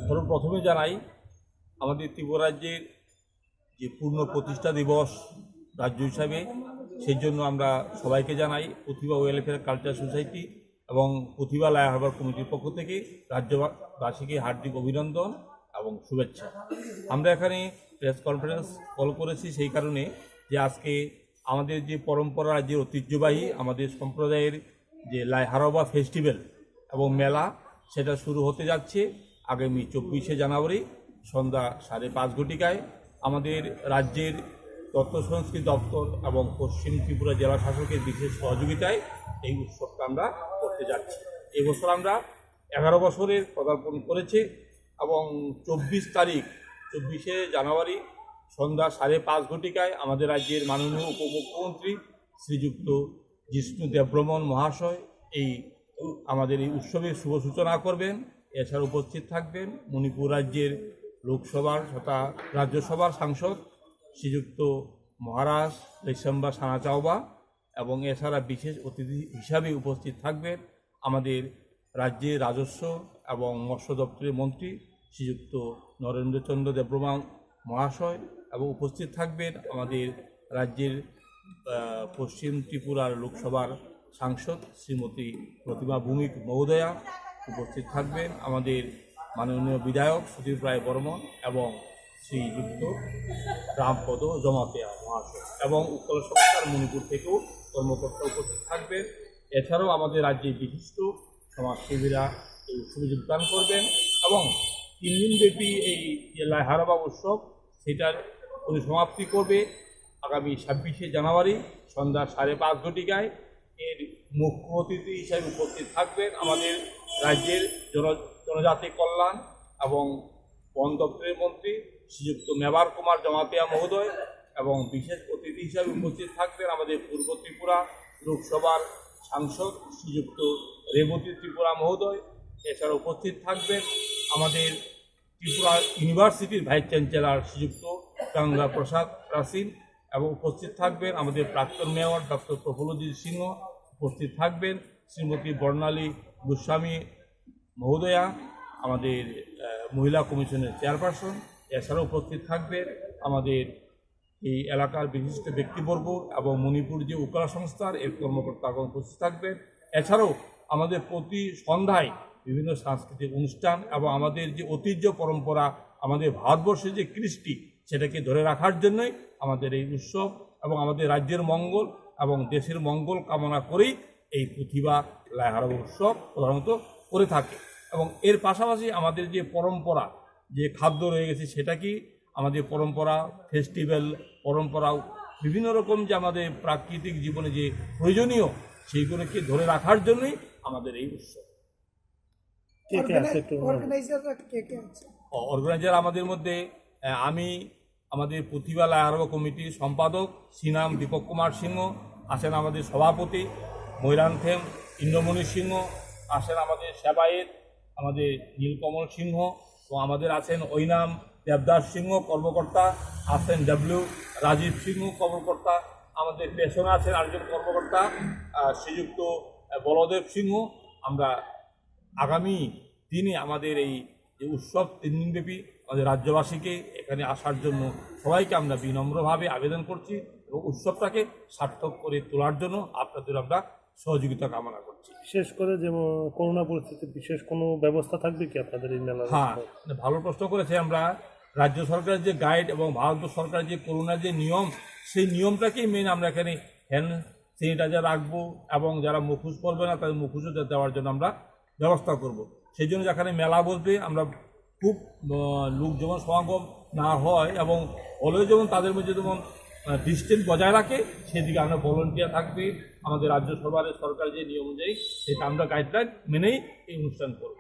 সর্বপ্রথমে জানাই আমাদের ত্রিপুরা রাজ্যের যে পূর্ণ প্রতিষ্ঠা দিবস রাজ্য হিসাবে, সেই জন্য আমরা সবাইকে জানাই প্রতিভা ওয়েলফেয়ার কালচার সোসাইটি এবং প্রতিভা লাই হারবার কমিটির পক্ষ থেকে রাজ্যবাসীকে হার্দিক অভিনন্দন এবং শুভেচ্ছা। আমরা এখানে প্রেস কনফারেন্স কল করেছি সেই কারণে যে আজকে আমাদের যে পরম্পরা রাজ্যের ঐতিহ্যবাহী আমাদের সম্প্রদায়ের যে লাই হারবা ফেস্টিভ্যাল এবং মেলা সেটা শুরু হতে যাচ্ছে আগামী 24শে জানুয়ারি সন্ধ্যা 5:30 ঘটিকায়। আমাদের রাজ্যের তথ্য সংস্কৃতি দপ্তর এবং পশ্চিম ত্রিপুরা জেলা শাসকের বিশেষ সহযোগিতায় এই উৎসবটা আমরা করতে যাচ্ছি। এই বছর আমরা 11 বছরের পদার্পণ করেছি এবং 24শে জানুয়ারি সন্ধ্যা 5:30 ঘটিকায় আমাদের রাজ্যের মাননীয় উপমুখ্যমন্ত্রী শ্রীযুক্ত জিষ্ণু দেববর্মন মহাশয় আমাদের এই উৎসবের শুভ সূচনা করবেন। এছাড়া উপস্থিত থাকবেন মণিপুর রাজ্যের লোকসভার তথা রাজ্যসভার সাংসদ শ্রীযুক্ত মহারাজ লেসাম্বা সানাচাওবা এবং এছাড়া বিশেষ অতিথি হিসাবে উপস্থিত থাকবেন আমাদের রাজ্যের রাজস্ব এবং মৎস্য দপ্তরের মন্ত্রী শ্রীযুক্ত নরেন্দ্রচন্দ্র দেববর্মা মহাশয় এবং উপস্থিত থাকবেন আমাদের রাজ্যের পশ্চিম ত্রিপুরার লোকসভার সাংসদ শ্রীমতী প্রতিমা ভৌমিক মহোদয়া, উপস্থিত থাকবেন আমাদের মাননীয় বিধায়ক সুধীর রায় বর্মন এবং শ্রীযুক্ত রামপদ জমাতিয়া মহাশয় এবং উত্তর সংস্থার মণিপুর থেকেও কর্মকর্তা উপস্থিত থাকবেন। এছাড়াও আমাদের রাজ্যের বিশিষ্ট সমাজসেবীরা এই উৎসবে যোগদান করবেন এবং 3 দিনব্যাপী এই যে লাই হারবা উৎসব সেটার পরিসমাপ্তি করবে আগামী 26শে জানুয়ারি সন্ধ্যা 5:30 ঘটিকায়। এর মুখ্য অতিথি হিসাবে উপস্থিত থাকবেন আমাদের রাজ্যের জনজাতি কল্যাণ এবং বন দপ্তরের মন্ত্রী শ্রীযুক্ত মেবার কুমার জমাতিয়া মহোদয় এবং বিশেষ অতিথি হিসাবে উপস্থিত থাকবেন আমাদের পূর্ব ত্রিপুরা লোকসভার সাংসদ শ্রীযুক্ত রেবতী ত্রিপুরা মহোদয়। এছাড়া উপস্থিত থাকবেন আমাদের ত্রিপুরা ইউনিভার্সিটির ভাইস চ্যান্সেলর শ্রীযুক্ত গঙ্গা প্রসাদ রাসিন এবং উপস্থিত থাকবেন আমাদের প্রাক্তন মেয়র ডক্টর প্রফুল্লজিৎ সিংহ, উপস্থিত থাকবেন শ্রীমতী বর্ণালী গোস্বামী মহোদয়া আমাদের মহিলা কমিশনের চেয়ারপারসন। এছাড়াও উপস্থিত থাকবেন আমাদের এই এলাকার বিশিষ্ট ব্যক্তিবর্গ এবং মণিপুর যে উকলা সংস্থার এর কর্মকর্তাগণ উপস্থিত থাকবেন। এছাড়াও আমাদের প্রতি সন্ধ্যায় বিভিন্ন সাংস্কৃতিক অনুষ্ঠান এবং আমাদের যে ঐতিহ্য পরম্পরা আমাদের ভারতবর্ষের যে কৃষ্টি সেটাকে ধরে রাখার জন্যই আমাদের এই উৎসব এবং আমাদের রাজ্যের মঙ্গল এবং দেশের মঙ্গল কামনা করেই এই প্রতিভা লাই হারবা উৎসব প্রধানত করে থাকে। এবং এর পাশাপাশি আমাদের যে পরম্পরা যে খাদ্য রয়ে গেছে সেটা কি আমাদের পরম্পরা ফেস্টিভ্যাল পরম্পরা বিভিন্ন রকম যে আমাদের প্রাকৃতিক জীবনে যে প্রয়োজনীয় সেইগুলোকে ধরে রাখার জন্যই আমাদের এই উৎসব। অর্গানাইজার আমাদের মধ্যে আমি, আমাদের প্রতিভা লাই হারবা কমিটির সম্পাদক শ্রীনাম দীপক কুমার সিংহ আছেন, আমাদের সভাপতি মৈরানথেম ইন্দ্রমণি সিংহ আছেন, আমাদের সেবায়েত আমাদের নীলকমল সিংহ ও আমাদের আছেন ঐনাম দেবদাস সিংহ কর্মকর্তা, আছেন রাজীব সিংহ কর্মকর্তা, আমাদের পেছনে আছেন আরেকজন কর্মকর্তা শ্রীযুক্ত বলদেব সিংহ। আমরা আগামী দিনে আমাদের এই যে উৎসব 3 দিনব্যাপী আমাদের রাজ্যবাসীকে এখানে আসার জন্য সবাইকে আমরা বিনম্রভাবে আবেদন করছি এবং উৎসবটাকে সার্থক করে তোলার জন্য আপনাদের আমরা সহযোগিতা কামনা করছি। বিশেষ করে যে করোনা পরিস্থিতি বিশেষ কোনো ব্যবস্থা থাকবে কি আপনাদের এই মেলা? হ্যাঁ, ভালো প্রশ্ন করেছে। আমরা রাজ্য সরকারের যে গাইড এবং ভারত সরকারের যে করোনার যে নিয়ম সেই নিয়মটাকেই মেন আমরা এখানে হ্যান্ড স্যানিটাইজার রাখবো এবং যারা মুখোশ পরবে না তাদের মুখোশও দেওয়ার জন্য আমরা ব্যবস্থা করব। সেই জন্য যেখানে মেলা বসবে আমরা খুব লোক যেমন সমাগম না হয় এবং হলেও যেমন তাদের মধ্যে যেমন ডিস্টেন্স বজায় রাখে সেদিকে আমরা ভলেন্টিয়ার থাকবে। আমাদের রাজ্য সরকারের যে নিয়ম অনুযায়ী সেটা আমরা গাইডলাইন মেনেই এই অনুষ্ঠান করব।